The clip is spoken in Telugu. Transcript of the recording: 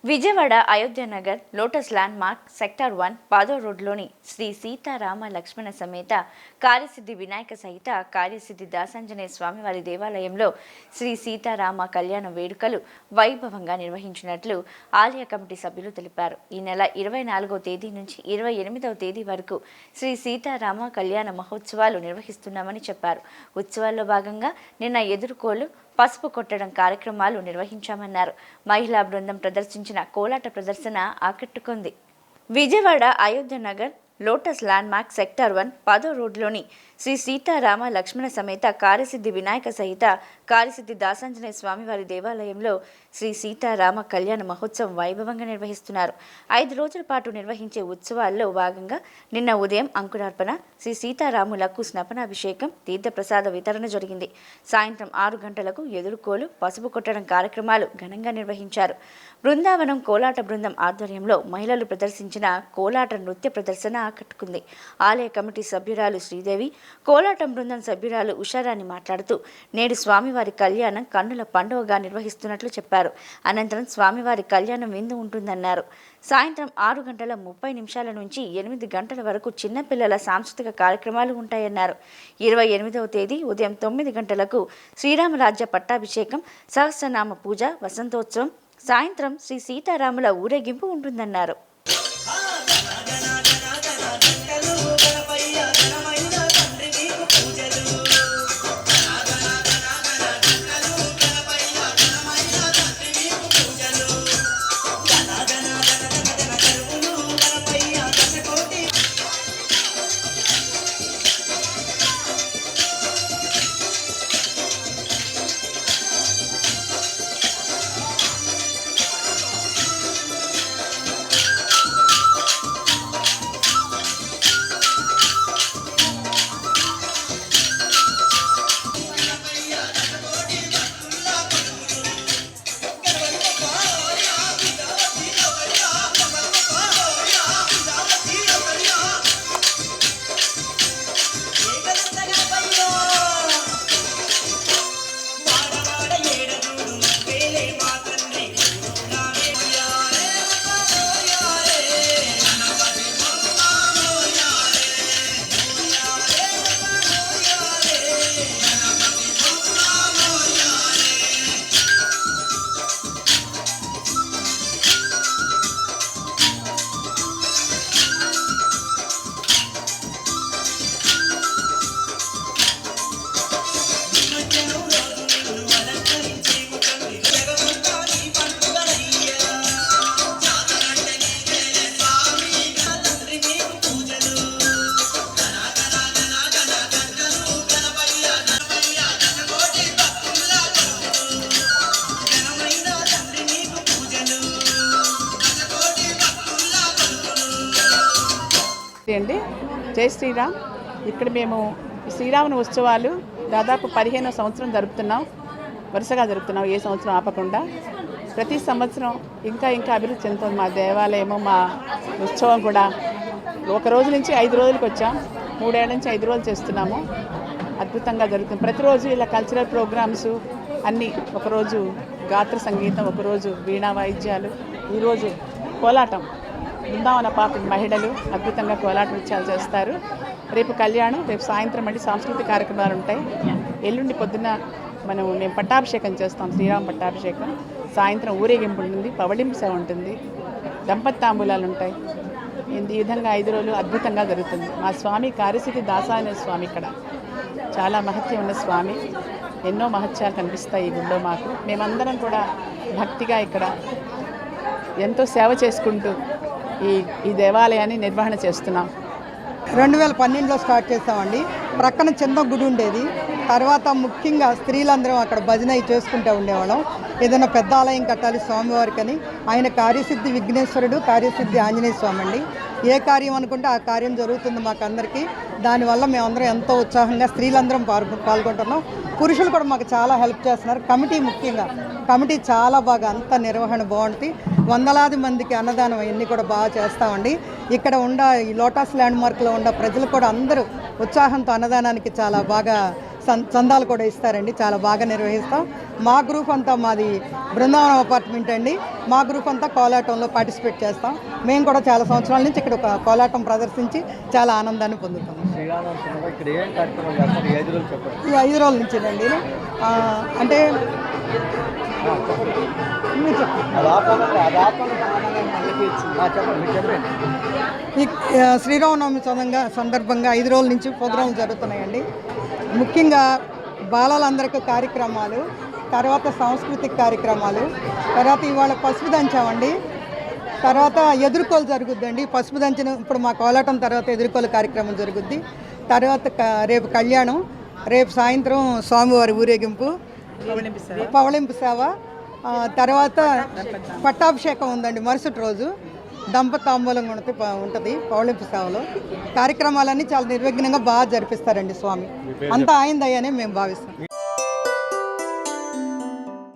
Vijayawada Ayodhya Nagar lotus landmark sector 1 పాదో రోడ్లోని శ్రీ సీతారామ లక్ష్మణ సమేత కార్యసిద్ధి వినాయక సహిత కార్యసిద్ధి దాసాంజనేయ స్వామివారి దేవాలయంలో శ్రీ సీతారామ కళ్యాణ వేడుకలు వైభవంగా నిర్వహించినట్లు ఆలయ కమిటీ సభ్యులు తెలిపారు. ఈ నెల 24వ తేదీ నుంచి 28వ తేదీ వరకు శ్రీ సీతారామ కళ్యాణ మహోత్సవాలు నిర్వహిస్తున్నామని చెప్పారు. ఉత్సవాల్లో భాగంగా నిన్న ఎదుర్కోలు పసుపు కొట్టడం కార్యక్రమాలు నిర్వహించామన్నారు. మహిళా బృందం ప్రదర్శించిన కోలాట ప్రదర్శన ఆకట్టుకుంది. Vijayawada Ayodhya Nagar lotus landmark sector 1 పాదో రోడ్లోని శ్రీ సీతారామ లక్ష్మణ సమేత కార్యసిద్ధి వినాయక సహిత కార్యసిద్ధి దాసాంజనేయ స్వామివారి దేవాలయంలో శ్రీ సీతారామ కళ్యాణ మహోత్సవం వైభవంగా నిర్వహిస్తున్నారు. 5 రోజుల పాటు నిర్వహించే ఉత్సవాల్లో భాగంగా నిన్న ఉదయం అంకురార్పణ, శ్రీ సీతారాములకు స్నపనాభిషేకం, తీర్థప్రసాద వితరణ జరిగింది. సాయంత్రం 6 గంటలకు ఎదురుకోలు, పసుపు కొట్టడం కార్యక్రమాలు ఘనంగా నిర్వహించారు. బృందావనం కోలాట బృందం ఆధ్వర్యంలో మహిళలు ప్రదర్శించిన కోలాట నృత్య ప్రదర్శన ఆకట్టుకుంది. ఆలయ కమిటీ సభ్యురాలు శ్రీదేవి, కోలాటం బృందం సభ్యురాలు ఉషారాణి మాట్లాడుతూ నేడు స్వామివారి కళ్యాణం కన్నుల పండుగగా నిర్వహిస్తున్నట్లు చెప్పారు. అనంతరం స్వామివారి కళ్యాణం విందు ఉంటుందన్నారు. సాయంత్రం 6:30 నుంచి 8 గంటల వరకు చిన్నపిల్లల సాంస్కృతిక కార్యక్రమాలు ఉంటాయన్నారు. 28వ తేదీ ఉదయం 9 గంటలకు శ్రీరామరాజ్య పట్టాభిషేకం, సహస్రనామ పూజ, వసంతోత్సవం, సాయంత్రం శ్రీ సీతారాముల ఊరేగింపు ఉంటుందన్నారు. అండి జై శ్రీరామ్. ఇక్కడ మేము శ్రీరాముని ఉత్సవాలు దాదాపు 15వ సంవత్సరం వరుసగా జరుపుతున్నాం. ఏ సంవత్సరం ఆపకుండా ప్రతి సంవత్సరం ఇంకా అభివృద్ధి చెందుతుంది మా దేవాలయము. మా ఉత్సవం కూడా ఒక రోజు నుంచి 5 రోజులకు వచ్చాం. 3 ఏళ్ళ నుంచి 5 రోజులు చేస్తున్నాము. అద్భుతంగా జరుగుతుంది. ప్రతిరోజు ఇలా కల్చరల్ ప్రోగ్రామ్స్ అన్నీ, ఒకరోజు గాత్ర సంగీతం, ఒకరోజు వీణా వాయిద్యాలు, ఈరోజు కోలాటం. బృందావన పాప మహిళలు అద్భుతంగా కోలాట నృత్యాలు చేస్తారు. రేపు కళ్యాణం, రేపు సాయంత్రం మళ్ళీ సాంస్కృతిక కార్యక్రమాలు ఉంటాయి. ఎల్లుండి పొద్దున్న మేము పట్టాభిషేకం చేస్తాం, శ్రీరామ పట్టాభిషేకం. సాయంత్రం ఊరేగింపు ఉంటుంది, పవళింపు సేవ ఉంటుంది, దంపతి తాంబూలాలు ఉంటాయి. ఈ విధంగా 5 రోజులు అద్భుతంగా జరుగుతుంది. మా స్వామి కార్యసిద్ధి దాసాంజనేయ స్వామి ఇక్కడ చాలా మహత్యం ఉన్న స్వామి. ఎన్నో మహత్యాలు కనిపిస్తాయి ఈ గుడిలో మాకు. మేమందరం కూడా భక్తిగా ఇక్కడ ఎంతో సేవ చేసుకుంటూ ఈ దేవాలయాన్ని నిర్వహణ చేస్తున్నాం. 2012లో స్టార్ట్ చేస్తామండి. ప్రక్కన చిన్న గుడి ఉండేది. తర్వాత ముఖ్యంగా స్త్రీలందరం అక్కడ భజన చేసుకుంటూ ఉండేవాళ్ళం. ఏదైనా పెద్ద ఆలయం కట్టాలి స్వామివారికి అని. ఆయన కార్యసిద్ధి విఘ్నేశ్వరుడు, కార్యసిద్ధి ఆంజనేయ స్వామి అండి. ఏ కార్యం అనుకుంటే ఆ కార్యం జరుగుతుంది మాకందరికీ. దానివల్ల మేమందరం ఎంతో ఉత్సాహంగా స్త్రీలందరం పాల్గొంటున్నాం. పురుషులు కూడా మాకు చాలా హెల్ప్ చేస్తున్నారు. కమిటీ చాలా బాగా అంత నిర్వహణ బాగుంటుంది. వందలాది మందికి అన్నదానం అవన్నీ కూడా బాగా చేస్తామండి. ఇక్కడ ఈ లోటస్ ల్యాండ్ మార్క్లో ఉన్న ప్రజలు కూడా అందరూ ఉత్సాహంతో అన్నదానానికి చాలా బాగా చందాలు కూడా ఇస్తారండి. చాలా బాగా నిర్వహిస్తాం. మా గ్రూప్ అంతా మాది బృందావనం అపార్ట్మెంట్ అండి. మా గ్రూప్ అంతా కోలాటంలో పార్టిసిపేట్ చేస్తాం. మేము కూడా చాలా సంవత్సరాల నుంచి ఇక్కడ ఒక కోలాటం ప్రదర్శించి చాలా ఆనందాన్ని పొందుతాం. ఈ 5 రోజుల నుంచేనండి. అంటే ఈ శ్రీరామనవమి సందర్భంగా 5 రోజుల నుంచి ప్రోగ్రాంలు జరుగుతున్నాయండి. ముఖ్యంగా బాలలందరికీ కార్యక్రమాలు, తర్వాత సాంస్కృతిక కార్యక్రమాలు, తర్వాత ఇవాళ పసుపు దంచామండి. తర్వాత ఎదుర్కోలు జరుగుద్దండి. పసుపు దంచిన ఇప్పుడు మా కోలాటం తర్వాత ఎదుర్కోలు కార్యక్రమం జరుగుద్ది. తర్వాత రేపు కళ్యాణం, రేపు సాయంత్రం స్వామివారి ఊరేగింపు, పవళింపు సేవ, తర్వాత పట్టాభిషేకం ఉందండి. మరుసటి రోజు దంపతాంబూలం ఉంటుంది పౌళింపు సేవలో. కార్యక్రమాలన్నీ చాలా నిర్విఘ్నంగా బాగా జరిపిస్తారండి స్వామి. అంతా ఆయన దయనే మేము భావిస్తాం.